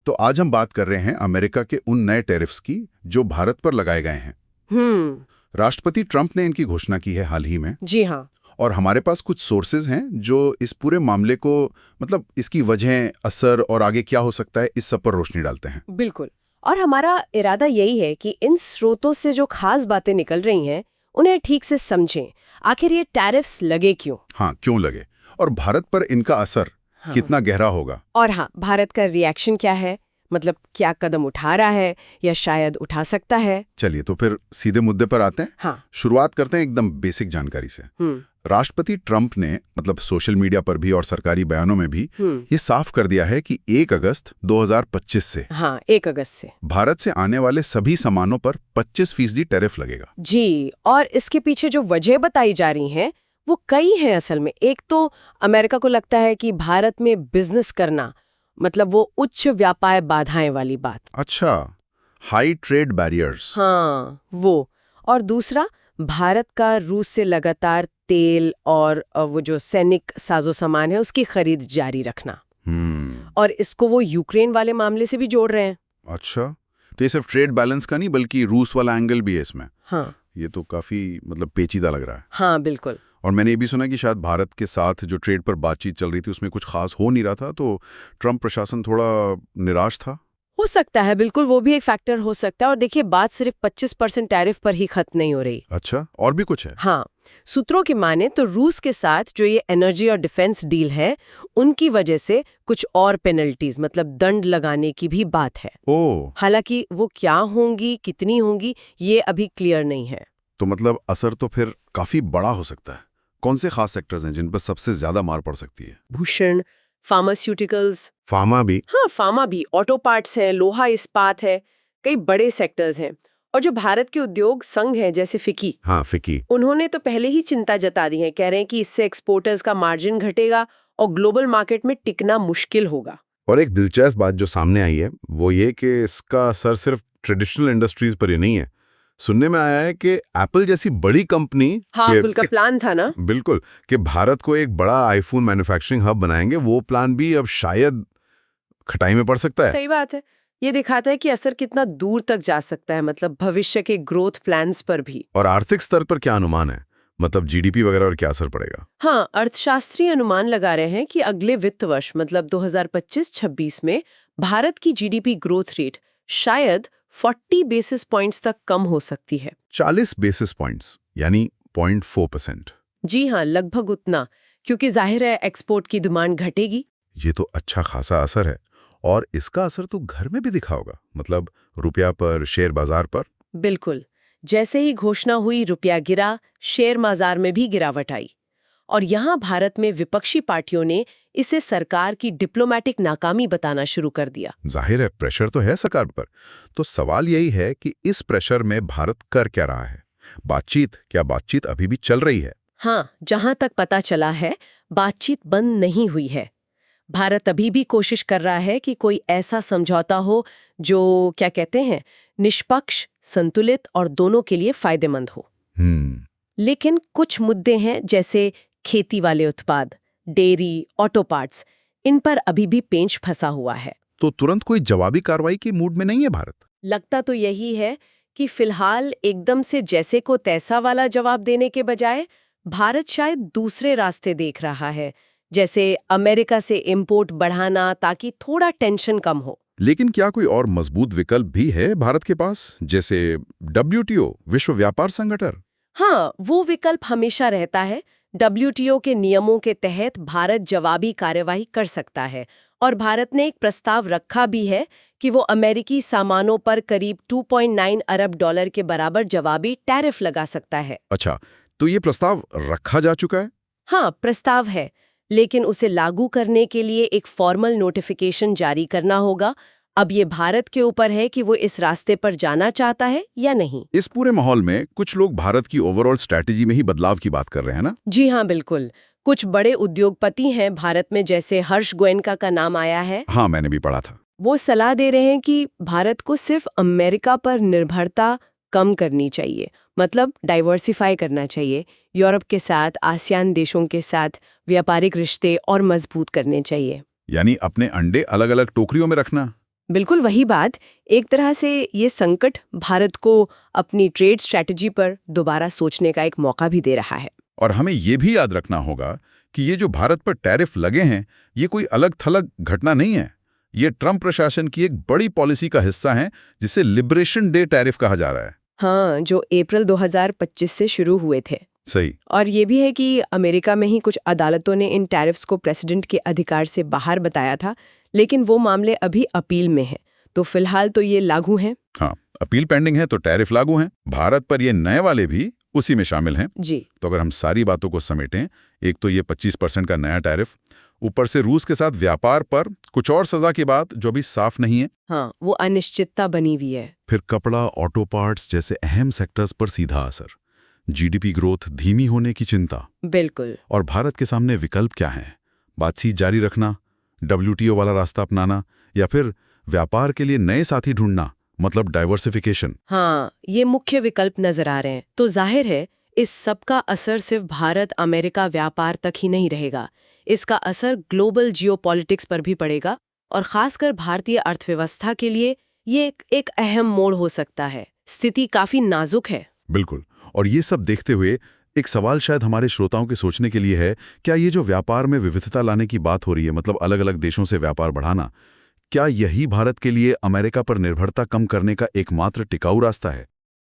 तो आज हम बात कर रहे हैं अमेरिका के उन नए टैरिफ्स की जो भारत पर लगाए गए हैं। राष्ट्रपति ट्रंप ने इनकी घोषणा की है हाल ही में। जी हाँ। और हमारे पास कुछ सोर्सेज हैं जो इस पूरे मामले को, मतलब इसकी वजह, असर और आगे क्या हो सकता है, इस सब पर रोशनी डालते हैं। बिल्कुल। और हमारा इरादा यही है कि इन स्रोतों से जो खास बातें निकल रही हैं उन्हें ठीक से समझें। आखिर ये टैरिफ्स लगे क्यों? हाँ, क्यों लगे और भारत पर इनका असर कितना गहरा होगा। और हाँ, भारत का रिएक्शन क्या है, मतलब क्या कदम उठा रहा है या शायद उठा सकता है। चलिए तो फिर सीधे मुद्दे पर आते हैं। हाँ। शुरुआत करते हैं एकदम बेसिक जानकारी से। राष्ट्रपति ट्रंप ने मतलब सोशल मीडिया पर भी और सरकारी बयानों में भी ये साफ कर दिया है कि 1 अगस्त 2025 से 1 अगस्त से भारत से आने वाले सभी सामानों पर 25% टैरिफ लगेगा। जी, और इसके पीछे जो वजह बताई जा रही हैं वो कई हैं असल में। एक तो अमेरिका को लगता है कि भारत में बिजनेस करना मतलब वो उच्च व्यापार बाधाएं वाली बात। अच्छा, हाई ट्रेड बैरियर्स। हाँ, वो। और दूसरा, भारत का रूस से लगातार तेल और वो जो सैनिक साजो सामान है उसकी खरीद जारी रखना। और इसको वो यूक्रेन वाले मामले से भी जोड़ रहे हैं। अच्छा, तो ये सिर्फ ट्रेड बैलेंस का नहीं बल्कि रूस वाला एंगल भी है इसमें। हाँ, ये तो काफी मतलब पेचीदा लग रहा है। हाँ बिल्कुल। और मैंने ये भी सुना कि शायद भारत के साथ जो ट्रेड पर बातचीत चल रही थी उसमें कुछ खास हो नहीं रहा था, तो ट्रंप प्रशासन थोड़ा निराश था। हो सकता है, बिल्कुल, वो भी एक फैक्टर हो सकता है। और देखिए, बात सिर्फ 25% टैरिफ पर ही खत्म नहीं हो रही। अच्छा, और भी कुछ है? हाँ, सूत्रों की माने तो रूस के साथ जो ये एनर्जी और डिफेंस डील है उनकी वजह से कुछ और पेनल्टीज मतलब दंड लगाने की भी बात है। हालांकि वो क्या होंगी, कितनी होंगी, ये अभी क्लियर नहीं है। तो मतलब असर तो फिर काफी बड़ा हो सकता है। कौन से खास सेक्टर्स हैं जिन पर सबसे ज्यादा मार पड़ सकती है? भूषण, फार्मास्यूटिकल्स। फार्मा भी? हाँ, फार्मा भी। ऑटो पार्ट्स है, लोहा इस्पात है, कई बड़े सेक्टर्स हैं। और जो भारत के उद्योग संघ हैं जैसे फिकी, हाँ फिकी, उन्होंने तो पहले ही चिंता जता दी है। कह रहे हैं कि इससे एक्सपोर्टर्स का मार्जिन घटेगा और ग्लोबल मार्केट में टिकना मुश्किल होगा। और एक दिलचस्प बात जो सामने आई है वो ये कि इसका असर सिर्फ ट्रेडिशनल इंडस्ट्रीज पर ही नहीं है। सुनने में आया है कि एप्पल जैसी बड़ी कंपनी, हाँ, एप्पल का प्लान था ना, बिल्कुल, कि भारत को एक बड़ा आईफोन मैन्युफैक्चरिंग हब बनाएंगे, वो प्लान भी अब शायद खटाई में पड़ सकता है। सही बात है। ये दिखाता है कि असर कितना दूर तक जा सकता है, मतलब भविष्य के ग्रोथ प्लान्स पर भी। और आर्थिक स्तर पर क्या अनुमान है, मतलब जीडीपी वगैरह और क्या असर पड़ेगा? हाँ, अर्थशास्त्री अनुमान लगा रहे हैं कि अगले वित्त वर्ष मतलब 2025-26 में भारत की जीडीपी ग्रोथ रेट शायद 40 बेसिस पॉइंट्स तक कम हो सकती है। 40 बेसिस पॉइंट्स यानी 0.4%। जी हाँ, लगभग उतना, क्योंकि जाहिर है एक्सपोर्ट की डिमांड घटेगी। ये तो अच्छा खासा असर है। और इसका असर तो घर में भी दिखा होगा, मतलब रुपया पर, शेयर बाजार पर। बिल्कुल, जैसे ही घोषणा हुई रुपया गिरा, शेयर बाजार में भी गिरावट आई। और यहाँ भारत में विपक्षी पार्टियों ने इसे सरकार की डिप्लोमेटिक नाकामी बताना शुरू कर दिया। जाहिर है प्रेशर तो है सरकार पर। तो सवाल यही है कि इस प्रेशर में भारत कर क्या रहा है? क्या बातचीत अभी भी चल रही है? हाँ, जहां तक पता चला है बातचीत बंद नहीं हुई है। भारत अभी भी कोशिश कर रहा है कि कोई ऐसा समझौता हो जो क्या कहते हैं, निष्पक्ष, संतुलित और दोनों के लिए फायदेमंद हो। लेकिन कुछ मुद्दे हैं जैसे खेती वाले उत्पाद, डेयरी, ऑटो पार्ट्स, इन पर अभी भी पेंच फंसा हुआ है। तो तुरंत कोई जवाबी कार्रवाई के मूड में नहीं है भारत? लगता तो यही है कि फिलहाल एकदम से जैसे को तैसा वाला जवाब देने के बजाय भारत शायद दूसरे रास्ते देख रहा है, जैसे अमेरिका से इंपोर्ट बढ़ाना ताकि थोड़ा टेंशन कम हो। लेकिन क्या कोई और मजबूत विकल्प भी है भारत के पास, जैसे WTO, विश्व व्यापार संगठन? हाँ, वो विकल्प हमेशा रहता है। WTO के नियमों के तहत भारत जवाबी कार्यवाही कर सकता है और भारत ने एक प्रस्ताव रखा भी है कि वो अमेरिकी सामानों पर करीब 2.9 अरब डॉलर के बराबर जवाबी टैरिफ लगा सकता है। अच्छा, तो ये प्रस्ताव रखा जा चुका है? हाँ, प्रस्ताव है, लेकिन उसे लागू करने के लिए एक फॉर्मल नोटिफिकेशन जारी करना होगा। अब ये भारत के ऊपर है कि वो इस रास्ते पर जाना चाहता है या नहीं। इस पूरे माहौल में कुछ लोग भारत की ओवरऑल स्ट्रैटेजी में ही बदलाव की बात कर रहे हैं ना? जी हाँ, बिल्कुल। कुछ बड़े उद्योगपति हैं भारत में, जैसे हर्ष गोयनका का नाम आया है। हाँ, मैंने भी पढ़ा था। वो सलाह दे रहे हैं कि भारत को सिर्फ अमेरिका पर निर्भरता कम करनी चाहिए, मतलब डाइवर्सिफाई करना चाहिए। यूरोप के साथ, आसियान देशों के साथ व्यापारिक रिश्ते और मजबूत करने चाहिए। यानी अपने अंडे अलग अलग टोकरियों में रखना। बिल्कुल वही बात। एक तरह से ये संकट भारत को अपनी ट्रेड स्ट्रैटेजी पर दोबारा सोचने का एक मौका भी दे रहा है। और हमें ये भी याद रखना होगा कि ये जो भारत पर टैरिफ लगे हैं, ये कोई अलग थलग घटना नहीं है। ये ट्रंप प्रशासन की एक बड़ी पॉलिसी का हिस्सा है, जिसे लिबरेशन डे टैरिफ कहा जा रहा है। हाँ, जो अप्रैल 2025 से शुरू हुए थे। सही। और ये भी है कि अमेरिका में ही कुछ अदालतों ने इन टैरिफ्स को प्रेसिडेंट के अधिकार से बाहर बताया था, लेकिन वो मामले अभी अपील में हैं, तो फिलहाल तो ये लागू हैं। हाँ, अपील पेंडिंग है तो टैरिफ लागू हैं। भारत पर ये नए वाले भी उसी में शामिल हैं। जी। तो अगर हम सारी बातों को समेटें, एक तो ये 25% का नया टैरिफ, ऊपर से रूस के साथ व्यापार पर कुछ और सजा की बात जो भी साफ नहीं है। हाँ, वो अनिश्चितता बनी हुई है। फिर कपड़ा, ऑटो पार्ट्स जैसे अहम सेक्टर्स पर सीधा असर, जीडीपी ग्रोथ धीमी होने की चिंता। बिल्कुल। और भारत के सामने विकल्प क्या हैं? बातचीत जारी रखना, WTO वाला रास्ता अपनाना, या फिर व्यापार के लिए नए साथी ढूंढना, मतलब डाइवर्सिफिकेशन। हाँ, ये मुख्य विकल्प नजर आ रहे हैं। तो जाहिर है इस सब का असर सिर्फ भारत अमेरिका व्यापार तक ही नहीं रहेगा, इसका असर ग्लोबल जियोपॉलिटिक्स पर भी पड़ेगा, और खासकर भारतीय अर्थव्यवस्था के लिए ये एक अहम मोड़ हो सकता है। स्थिति काफी नाजुक है। बिल्कुल। और ये सब देखते हुए एक सवाल शायद हमारे श्रोताओं के सोचने के लिए है, क्या ये जो व्यापार में विविधता लाने की बात हो रही है, मतलब अलग अलग देशों से व्यापार बढ़ाना, क्या यही भारत के लिए अमेरिका पर निर्भरता कम करने का एकमात्र टिकाऊ रास्ता है?